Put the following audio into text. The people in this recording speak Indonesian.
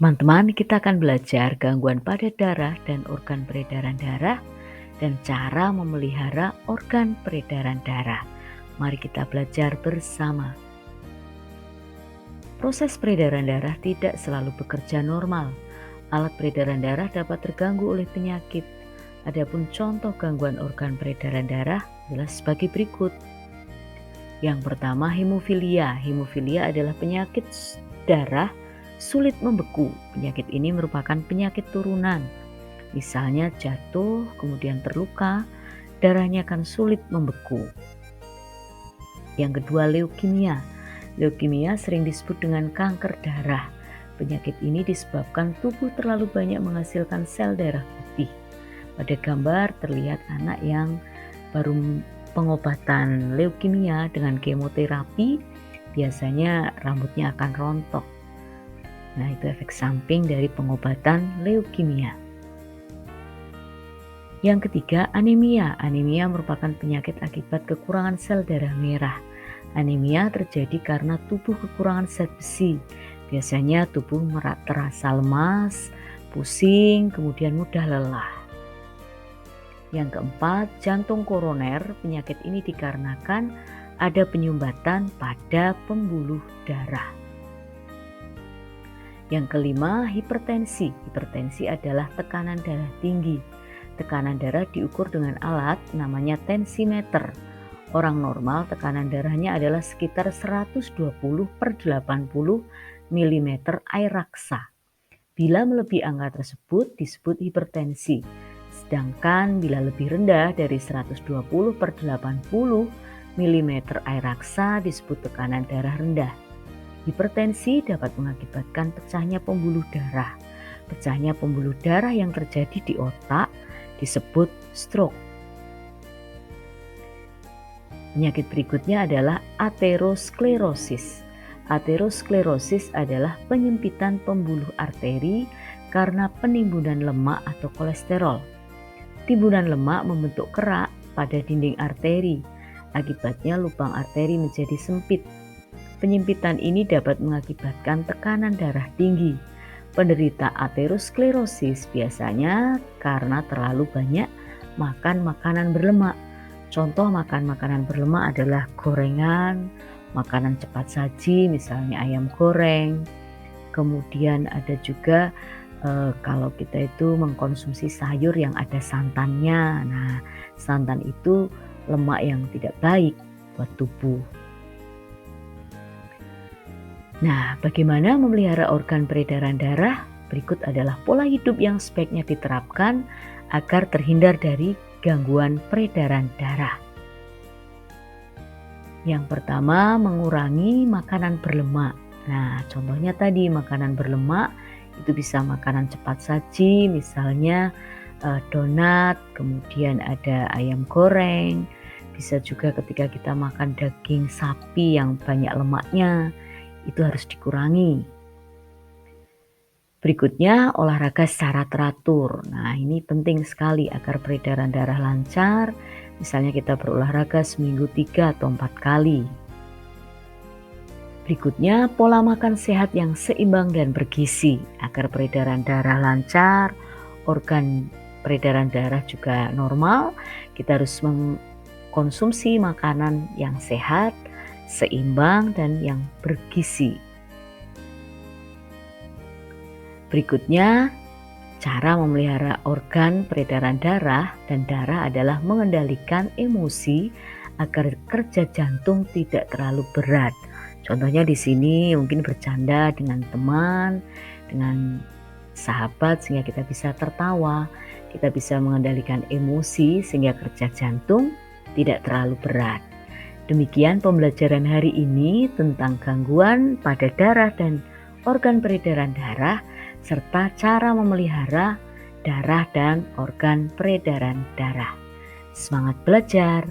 Teman-teman, kita akan belajar gangguan pada darah dan organ peredaran darah dan cara memelihara organ peredaran darah. Mari kita belajar bersama. Proses peredaran darah tidak selalu bekerja normal. Alat peredaran darah dapat terganggu oleh penyakit. Adapun contoh gangguan organ peredaran darah adalah sebagai berikut. Yang pertama, hemofilia. Hemofilia adalah penyakit darah sulit membeku. Penyakit ini merupakan penyakit turunan. Misalnya jatuh, kemudian terluka, darahnya akan sulit membeku. Yang kedua, leukemia. Leukemia sering disebut dengan kanker darah. Penyakit ini disebabkan tubuh terlalu banyak menghasilkan sel darah putih. Pada gambar terlihat anak yang baru pengobatan leukemia dengan kemoterapi, biasanya rambutnya akan rontok. Nah, itu efek samping dari pengobatan leukemia. Yang ketiga, anemia. Anemia merupakan penyakit akibat kekurangan sel darah merah. Anemia terjadi karena tubuh kekurangan zat besi. Biasanya tubuh terasa lemas, pusing, kemudian mudah lelah. Yang keempat, jantung koroner. Penyakit ini dikarenakan ada penyumbatan pada pembuluh darah. Yang kelima, hipertensi. Hipertensi adalah tekanan darah tinggi. Tekanan darah diukur dengan alat namanya tensimeter. Orang normal tekanan darahnya adalah sekitar 120/80 mm air raksa. Bila melebihi angka tersebut disebut hipertensi. Sedangkan bila lebih rendah dari 120/80 mm air raksa disebut tekanan darah rendah. Hipertensi dapat mengakibatkan pecahnya pembuluh darah. Pecahnya pembuluh darah yang terjadi di otak disebut stroke. Penyakit berikutnya adalah aterosklerosis. Aterosklerosis adalah penyempitan pembuluh arteri karena penimbunan lemak atau kolesterol. Timbunan lemak membentuk kerak pada dinding arteri. Akibatnya lubang arteri menjadi sempit. Penyempitan ini dapat mengakibatkan tekanan darah tinggi. Penderita aterosklerosis biasanya karena terlalu banyak makan makanan berlemak. Contoh makan makanan berlemak adalah gorengan, makanan cepat saji, misalnya ayam goreng. Kemudian ada juga kalau kita itu mengkonsumsi sayur yang ada santannya. Nah, santan itu lemak yang tidak baik buat tubuh. Nah, bagaimana memelihara organ peredaran darah? Berikut adalah pola hidup yang sebaiknya diterapkan agar terhindar dari gangguan peredaran darah. Yang pertama, mengurangi makanan berlemak. Nah, contohnya tadi makanan berlemak itu bisa makanan cepat saji, misalnya donat, kemudian ada ayam goreng. Bisa juga ketika kita makan daging sapi yang banyak lemaknya, itu harus dikurangi. Berikutnya, olahraga secara teratur. Nah, ini penting sekali agar peredaran darah lancar. Misalnya kita berolahraga seminggu 3 atau 4 kali. Berikutnya, pola makan sehat yang seimbang dan bergizi. Agar peredaran darah lancar, organ peredaran darah juga normal, kita harus mengkonsumsi makanan yang sehat, seimbang, dan yang bergizi. Berikutnya, cara memelihara organ peredaran darah dan darah adalah mengendalikan emosi agar kerja jantung tidak terlalu berat. Contohnya di sini mungkin bercanda dengan teman, dengan sahabat sehingga kita bisa tertawa. Kita bisa mengendalikan emosi sehingga kerja jantung tidak terlalu berat. Demikian pembelajaran hari ini tentang gangguan pada darah dan organ peredaran darah serta cara memelihara darah dan organ peredaran darah. Semangat belajar!